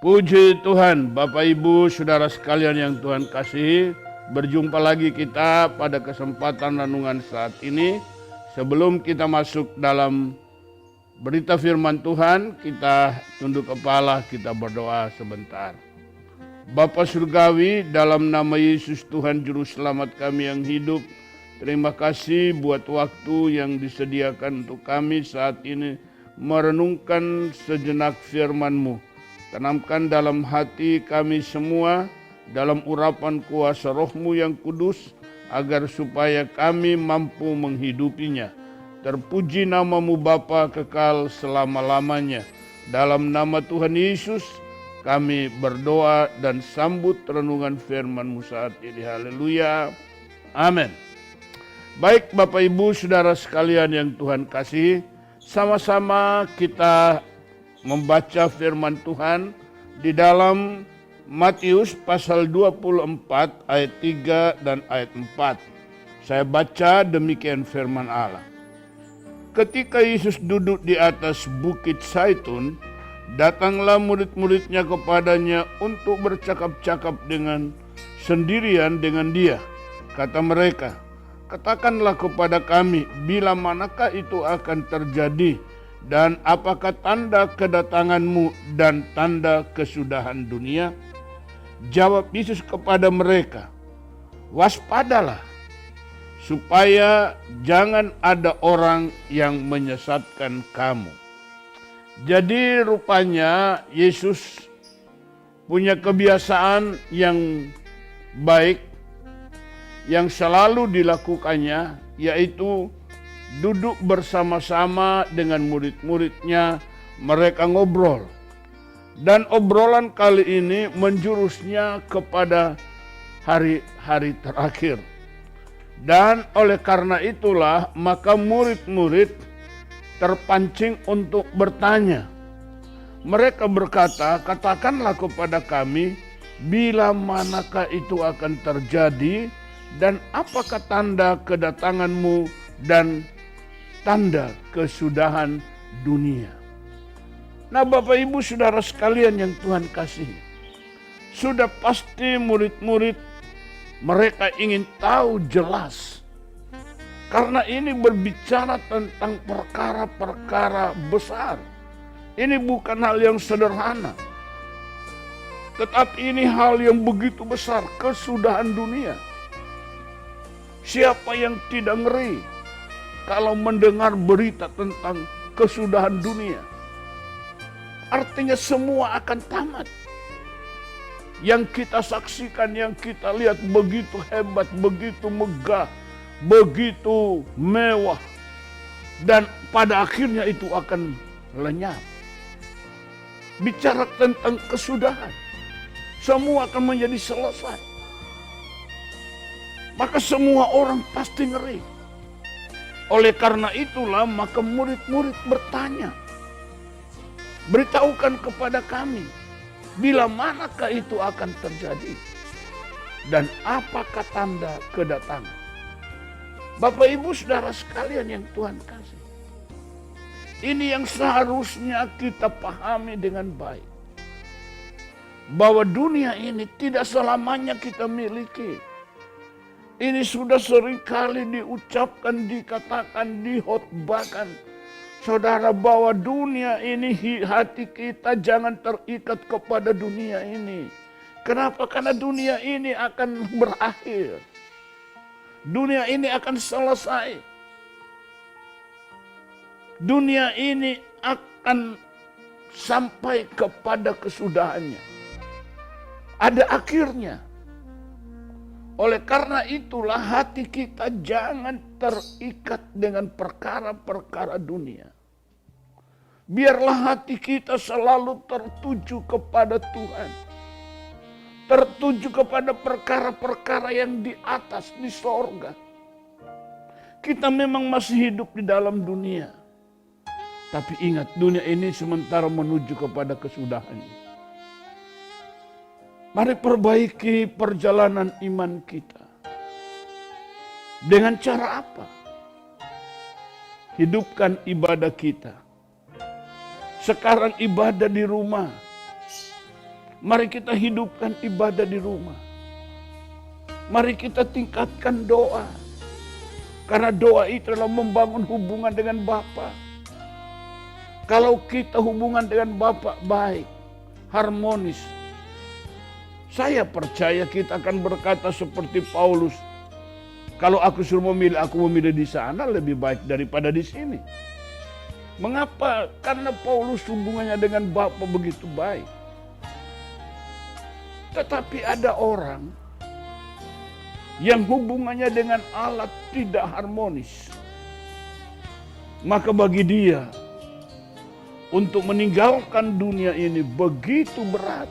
Puji Tuhan, Bapak Ibu, Saudara sekalian yang Tuhan kasihi, berjumpa lagi kita pada kesempatan renungan saat ini. Sebelum kita masuk dalam berita firman Tuhan, kita tunduk kepala, kita berdoa sebentar. Bapa Surgawi, dalam nama Yesus Tuhan Juru Selamat kami yang hidup, terima kasih buat waktu yang disediakan untuk kami saat ini merenungkan sejenak firman-Mu. Tanamkan dalam hati kami semua, dalam urapan kuasa Roh-Mu yang kudus, agar supaya kami mampu menghidupinya. Terpuji nama-Mu Bapa kekal selama-lamanya. Dalam nama Tuhan Yesus, kami berdoa dan sambut renungan firman-Mu saat ini. Haleluya. Amin. Baik Bapak Ibu Saudara sekalian yang Tuhan kasihi, sama-sama kita membaca firman Tuhan di dalam Matius pasal 24 ayat 3 dan ayat 4. Saya baca demikian firman Allah. Ketika Yesus duduk di atas bukit Zaitun, datanglah murid-muridnya kepadanya untuk bercakap-cakap dengan sendirian dengan dia. Kata mereka, "Katakanlah kepada kami, bila manakah itu akan terjadi? Dan apakah tanda kedatangan-Mu dan tanda kesudahan dunia?" Jawab Yesus kepada mereka, "Waspadalah, supaya jangan ada orang yang menyesatkan kamu." Jadi rupanya Yesus punya kebiasaan yang baik yang selalu dilakukannya, yaitu duduk bersama-sama dengan murid-muridnya, mereka ngobrol. Dan obrolan kali ini menjurusnya kepada hari-hari terakhir. Dan oleh karena itulah maka murid-murid terpancing untuk bertanya. Mereka berkata, "Katakanlah kepada kami, bila manakah itu akan terjadi dan apakah tanda kedatangan-Mu dan tanda kesudahan dunia?" Nah Bapak Ibu Saudara sekalian yang Tuhan kasihi, sudah pasti murid-murid mereka ingin tahu jelas. Karena ini berbicara tentang perkara-perkara besar. Ini bukan hal yang sederhana. Tetapi ini hal yang begitu besar, kesudahan dunia. Siapa yang tidak ngeri kalau mendengar berita tentang kesudahan dunia? Artinya semua akan tamat. Yang kita saksikan, yang kita lihat begitu hebat, begitu megah, begitu mewah. Dan pada akhirnya itu akan lenyap. Bicara tentang kesudahan, semua akan menjadi selesai. Maka semua orang pasti ngeri. Oleh karena itulah maka murid-murid bertanya, "Beritahukan kepada kami, bila manakah itu akan terjadi? Dan apakah tanda kedatangan?" Bapak Ibu Saudara sekalian yang Tuhan kasih, ini yang seharusnya kita pahami dengan baik. Bahwa dunia ini tidak selamanya kita miliki. Ini sudah seringkali diucapkan, dikatakan, dihotbahkan. Saudara, bahwa dunia ini, hati kita jangan terikat kepada dunia ini. Kenapa? Karena dunia ini akan berakhir. Dunia ini akan selesai. Dunia ini akan sampai kepada kesudahannya. Ada akhirnya. Oleh karena itulah hati kita jangan terikat dengan perkara-perkara dunia. Biarlah hati kita selalu tertuju kepada Tuhan. Tertuju kepada perkara-perkara yang di atas, di sorga. Kita memang masih hidup di dalam dunia. Tapi ingat, dunia ini sementara menuju kepada kesudahannya. Mari perbaiki perjalanan iman kita. Dengan cara apa? Hidupkan ibadah kita. Sekarang ibadah di rumah. Mari kita hidupkan ibadah di rumah. Mari kita tingkatkan doa. Karena doa itu adalah membangun hubungan dengan Bapa. Kalau kita hubungan dengan Bapa baik, harmonis, saya percaya kita akan berkata seperti Paulus. Kalau aku suruh memilih, aku memilih di sana lebih baik daripada di sini. Mengapa? Karena Paulus hubungannya dengan Bapa begitu baik. Tetapi ada orang yang hubungannya dengan Allah tidak harmonis. Maka bagi dia, untuk meninggalkan dunia ini begitu berat,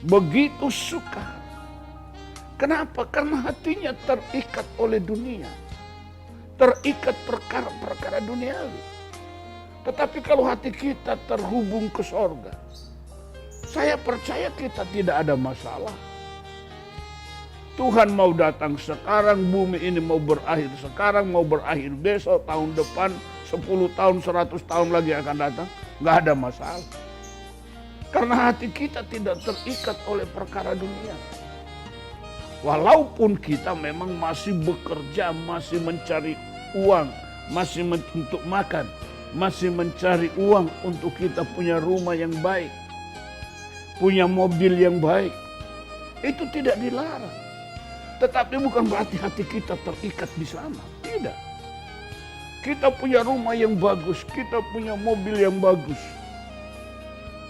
begitu sukar. Kenapa? Karena hatinya terikat oleh dunia, terikat perkara-perkara duniawi. Tetapi kalau hati kita terhubung ke sorga, saya percaya kita tidak ada masalah. Tuhan mau datang sekarang, bumi ini mau berakhir sekarang, mau berakhir besok, tahun depan, 10 tahun, 100 tahun lagi akan datang. Nggak ada masalah. Karena hati kita tidak terikat oleh perkara dunia. Walaupun kita memang masih bekerja, masih mencari uang, masih untuk makan, masih mencari uang untuk kita punya rumah yang baik, punya mobil yang baik. Itu tidak dilarang. Tetapi bukan berarti hati kita terikat di sana. Tidak. Kita punya rumah yang bagus, kita punya mobil yang bagus.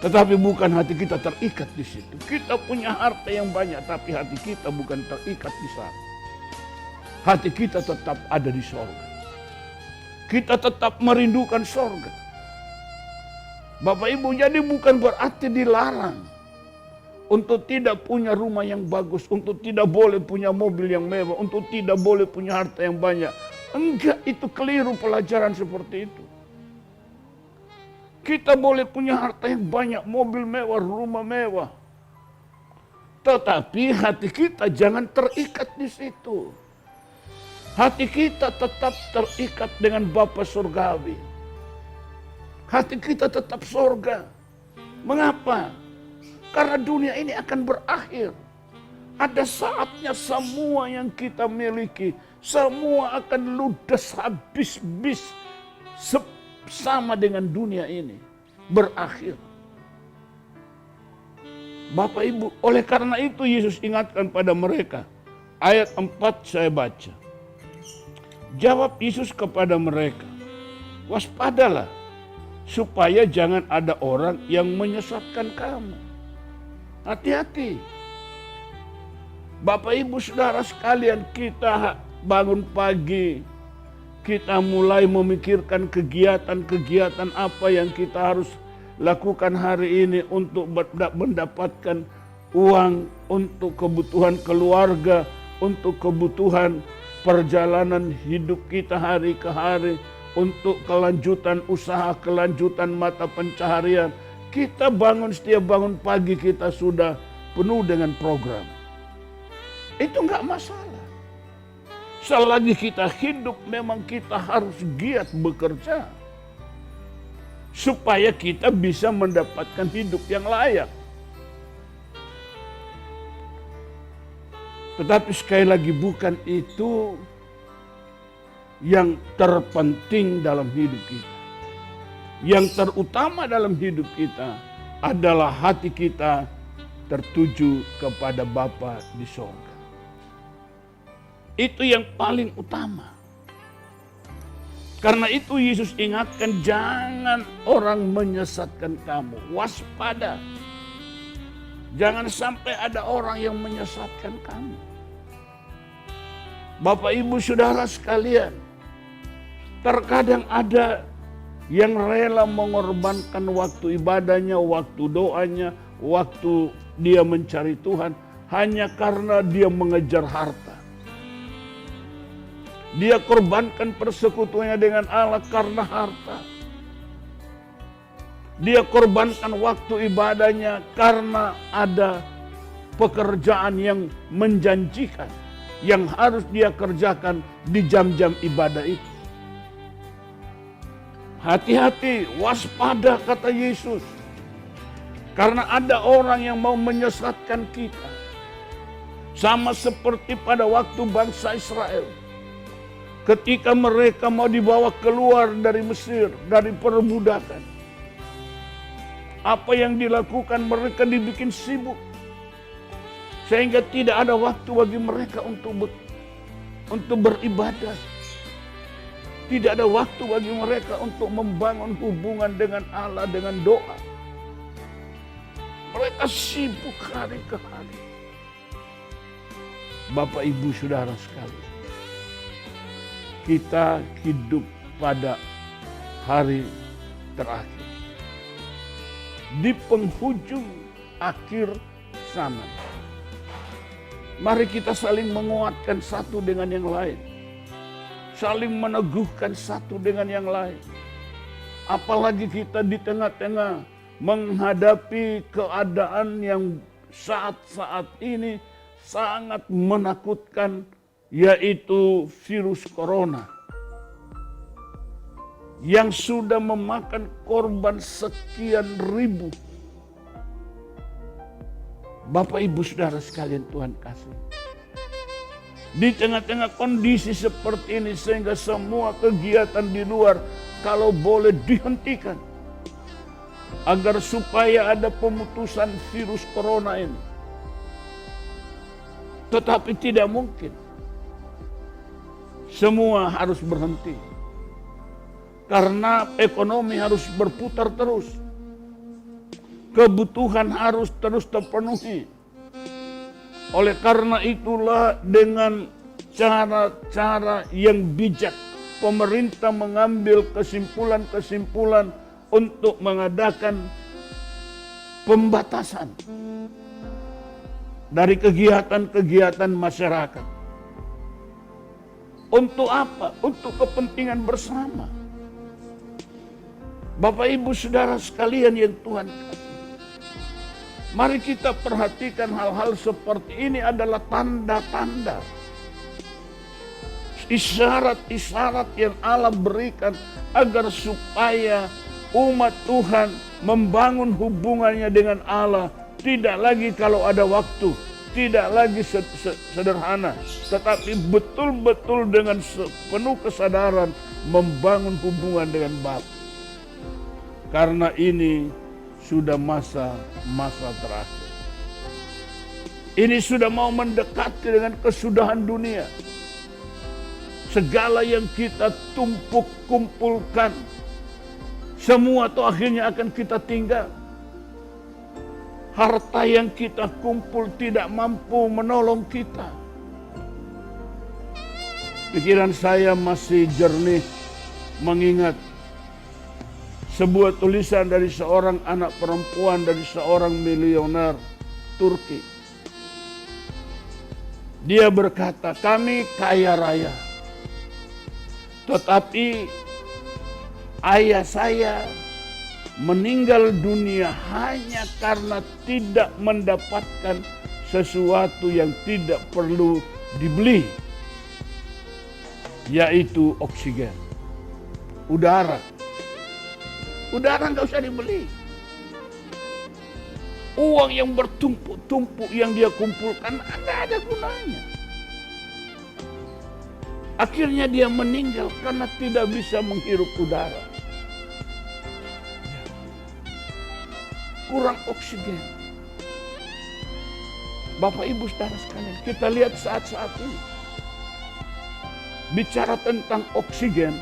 Tetapi bukan hati kita terikat di situ. Kita punya harta yang banyak, tapi hati kita bukan terikat di sana. Hati kita tetap ada di sorga. Kita tetap merindukan sorga. Bapak Ibu, jadi bukan berarti dilarang untuk tidak punya rumah yang bagus, untuk tidak boleh punya mobil yang mewah, untuk tidak boleh punya harta yang banyak. Enggak, itu keliru pelajaran seperti itu. Kita boleh punya harta yang banyak, mobil mewah, rumah mewah. Tetapi hati kita jangan terikat di situ. Hati kita tetap terikat dengan Bapa Surgawi. Hati kita tetap sorga. Mengapa? Karena dunia ini akan berakhir. Ada saatnya semua yang kita miliki, semua akan ludes habis sama dengan dunia ini. Berakhir. Bapak Ibu, oleh karena itu Yesus ingatkan pada mereka. Ayat 4 saya baca. Jawab Yesus kepada mereka, waspadalah supaya jangan ada orang yang menyesatkan kamu. Hati-hati. Bapak Ibu Saudara sekalian, kita bangun pagi, kita mulai memikirkan kegiatan-kegiatan apa yang kita harus lakukan hari ini untuk mendapatkan uang, untuk kebutuhan keluarga, untuk kebutuhan perjalanan hidup kita hari ke hari, untuk kelanjutan usaha, kelanjutan mata pencaharian. Kita setiap bangun pagi kita sudah penuh dengan program. Itu enggak masalah. Selagi kita hidup memang kita harus giat bekerja. Supaya kita bisa mendapatkan hidup yang layak. Tetapi sekali lagi bukan itu yang terpenting dalam hidup kita. Yang terutama dalam hidup kita adalah hati kita tertuju kepada Bapa di sorga. Itu yang paling utama. Karena itu Yesus ingatkan, jangan orang menyesatkan kamu. Waspada. Jangan sampai ada orang yang menyesatkan kamu. Bapak Ibu Saudara sekalian, terkadang ada yang rela mengorbankan waktu ibadahnya, waktu doanya, waktu dia mencari Tuhan hanya karena dia mengejar harta. Dia korbankan persekutuannya dengan Allah karena harta. Dia korbankan waktu ibadahnya karena ada pekerjaan yang menjanjikan, yang harus dia kerjakan di jam-jam ibadah itu. Hati-hati, waspada kata Yesus. Karena ada orang yang mau menyesatkan kita. Sama seperti pada waktu bangsa Israel. Ketika mereka mau dibawa keluar dari Mesir, dari perbudakan. Apa yang dilakukan, mereka dibikin sibuk. Sehingga tidak ada waktu bagi mereka untuk beribadah. Tidak ada waktu bagi mereka untuk membangun hubungan dengan Allah, dengan doa. Mereka sibuk hari ke hari. Bapak, Ibu, Saudara sekalian, kita hidup pada hari terakhir. Di penghujung akhir zaman. Mari kita saling menguatkan satu dengan yang lain. Saling meneguhkan satu dengan yang lain. Apalagi kita di tengah-tengah menghadapi keadaan yang saat-saat ini sangat menakutkan, yaitu virus corona. Yang sudah memakan korban sekian ribu. Bapak, Ibu, Saudara sekalian, Tuhan kasih. Di tengah-tengah kondisi seperti ini, sehingga semua kegiatan di luar kalau boleh dihentikan. Agar supaya ada pemutusan virus corona ini. Tetapi tidak mungkin. Semua harus berhenti. Karena ekonomi harus berputar terus. Kebutuhan harus terus terpenuhi. Oleh karena itulah dengan cara-cara yang bijak, pemerintah mengambil kesimpulan-kesimpulan untuk mengadakan pembatasan dari kegiatan-kegiatan masyarakat. Untuk apa? Untuk kepentingan bersama. Bapak, Ibu, Saudara sekalian yang Tuhan kasih. Mari kita perhatikan hal-hal seperti ini adalah tanda-tanda. Isyarat-isyarat yang Allah berikan agar supaya umat Tuhan membangun hubungannya dengan Allah. Tidak lagi kalau ada waktu. Tidak lagi sederhana. Tetapi betul-betul dengan penuh kesadaran membangun hubungan dengan Bapa. Karena ini sudah masa terakhir. Ini sudah mau mendekati dengan kesudahan dunia. Segala yang kita tumpuk kumpulkan, semua itu akhirnya akan kita tinggal. Harta yang kita kumpul tidak mampu menolong kita. Pikiran saya masih jernih mengingat sebuah tulisan dari seorang anak perempuan dari seorang miliuner Turki. Dia berkata, kami kaya raya. Tetapi ayah saya meninggal dunia hanya karena tidak mendapatkan sesuatu yang tidak perlu dibeli. Yaitu oksigen, udara. Udara nggak usah dibeli. Uang yang bertumpuk-tumpuk yang dia kumpulkan nggak ada gunanya. Akhirnya dia meninggal karena tidak bisa menghirup udara. Kurang oksigen. Bapak, Ibu, Saudara sekalian, kita lihat saat-saat ini. Bicara tentang oksigen,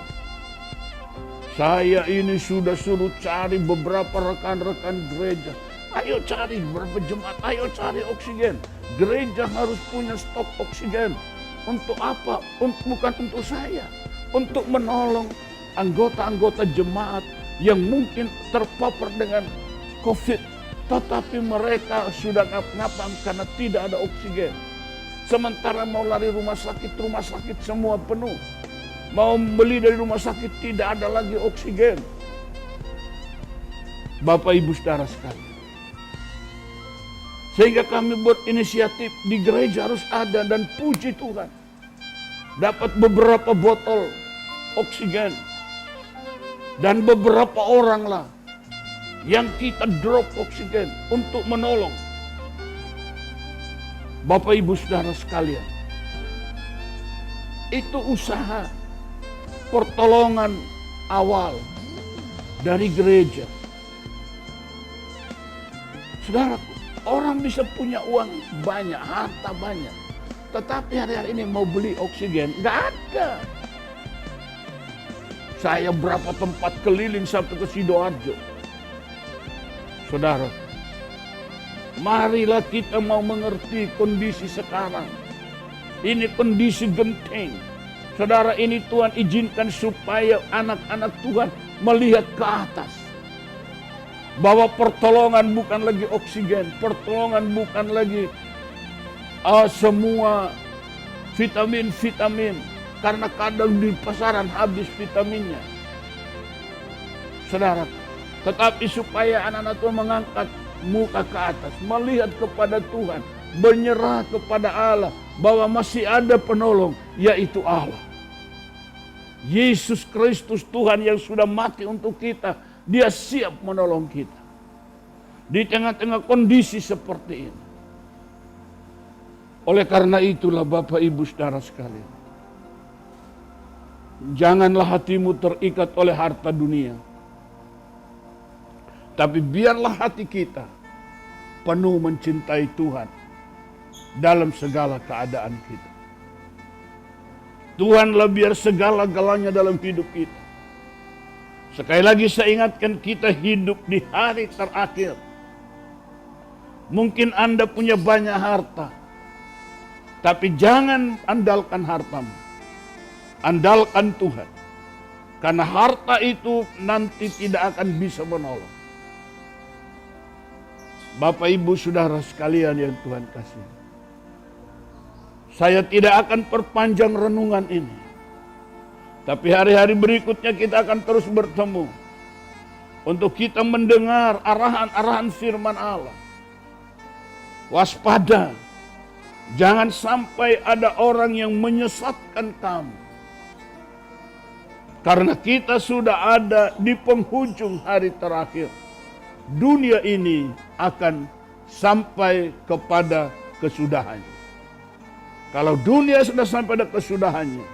saya ini sudah suruh cari beberapa rekan-rekan gereja. Ayo cari beberapa jemaat, ayo cari oksigen. Gereja harus punya stok oksigen. Untuk apa? Bukan untuk saya. Untuk menolong anggota-anggota jemaat yang mungkin terpapar dengan COVID. Tetapi mereka sudah ngap-ngapan karena tidak ada oksigen. Sementara mau lari rumah sakit semua penuh. Mau beli dari rumah sakit tidak ada lagi oksigen. Bapak, Ibu, Saudara sekalian. Sehingga kami berinisiatif di gereja harus ada, dan puji Tuhan. Dapat beberapa botol oksigen. Dan beberapa orang lah yang kita drop oksigen untuk menolong. Bapak Ibu Saudara sekalian, itu usaha pertolongan awal dari gereja. Saudaraku, orang bisa punya uang banyak, harta banyak, tetapi hari-hari ini mau beli oksigen, nggak ada. Saya berapa tempat keliling sampai ke Sidoarjo. Saudara, marilah kita mau mengerti kondisi sekarang. Ini kondisi genting. Saudara, ini Tuhan izinkan supaya anak-anak Tuhan melihat ke atas. Bahwa pertolongan bukan lagi oksigen, pertolongan bukan lagi semua vitamin-vitamin. Karena kadang di pasaran habis vitaminnya. Saudara, tetapi supaya anak-anak Tuhan mengangkat muka ke atas, melihat kepada Tuhan, menyerah kepada Allah, bahwa masih ada penolong, yaitu Allah. Yesus Kristus Tuhan yang sudah mati untuk kita, Dia siap menolong kita. Di tengah-tengah kondisi seperti ini. Oleh karena itulah Bapak Ibu Saudara sekalian, janganlah hatimu terikat oleh harta dunia. Tapi biarlah hati kita penuh mencintai Tuhan dalam segala keadaan kita. Tuhanlah biar segala-galanya dalam hidup kita. Sekali lagi saya ingatkan, kita hidup di hari terakhir. Mungkin Anda punya banyak harta, tapi jangan andalkan hartamu. Andalkan Tuhan. Karena harta itu nanti tidak akan bisa menolong. Bapak Ibu Saudara sekalian yang Tuhan kasih, saya tidak akan perpanjang renungan ini. Tapi hari-hari berikutnya kita akan terus bertemu untuk kita mendengar arahan-arahan firman Allah. Waspada, jangan sampai ada orang yang menyesatkan kamu. Karena kita sudah ada di penghujung hari terakhir. Dunia ini akan sampai kepada kesudahannya. Kalau dunia sudah sampai pada kesudahannya,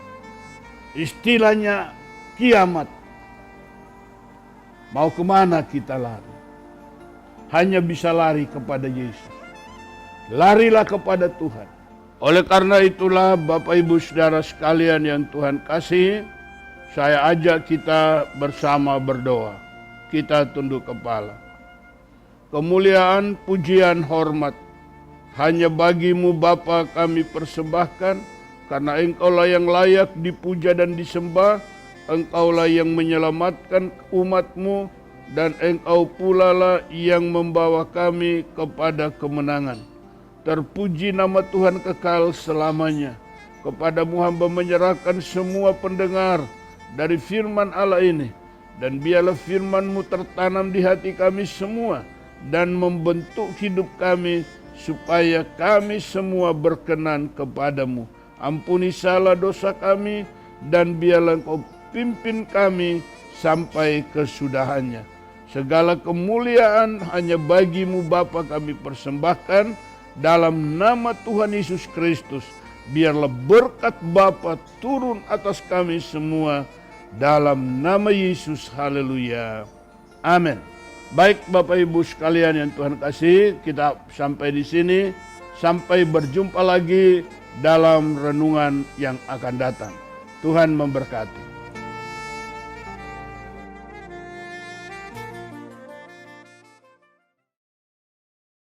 istilahnya kiamat. Mau kemana kita lari? Hanya bisa lari kepada Yesus. Larilah kepada Tuhan. Oleh karena itulah Bapak Ibu Saudara sekalian yang Tuhan kasih, saya ajak kita bersama berdoa. Kita tunduk kepala. Kemuliaan, pujian, hormat hanya bagi-Mu Bapa kami persembahkan, karena Engkaulah yang layak dipuja dan disembah. Engkaulah yang menyelamatkan umat-Mu, dan Engkau pula lah yang membawa kami kepada kemenangan. Terpuji nama Tuhan kekal selamanya. Kepadamu hamba menyerahkan semua pendengar dari firman Allah ini, dan biarlah firman-Mu tertanam di hati kami semua dan membentuk hidup kami supaya kami semua berkenan kepadamu. Ampuni salah dosa kami dan biarlah Engkau pimpin kami sampai kesudahannya. Segala kemuliaan hanya bagi-Mu Bapa kami persembahkan dalam nama Tuhan Yesus Kristus. Biarlah berkat Bapa turun atas kami semua dalam nama Yesus. Haleluya. Amin. Baik Bapak Ibu sekalian yang Tuhan kasih, kita sampai di sini. Sampai berjumpa lagi dalam renungan yang akan datang. Tuhan memberkati.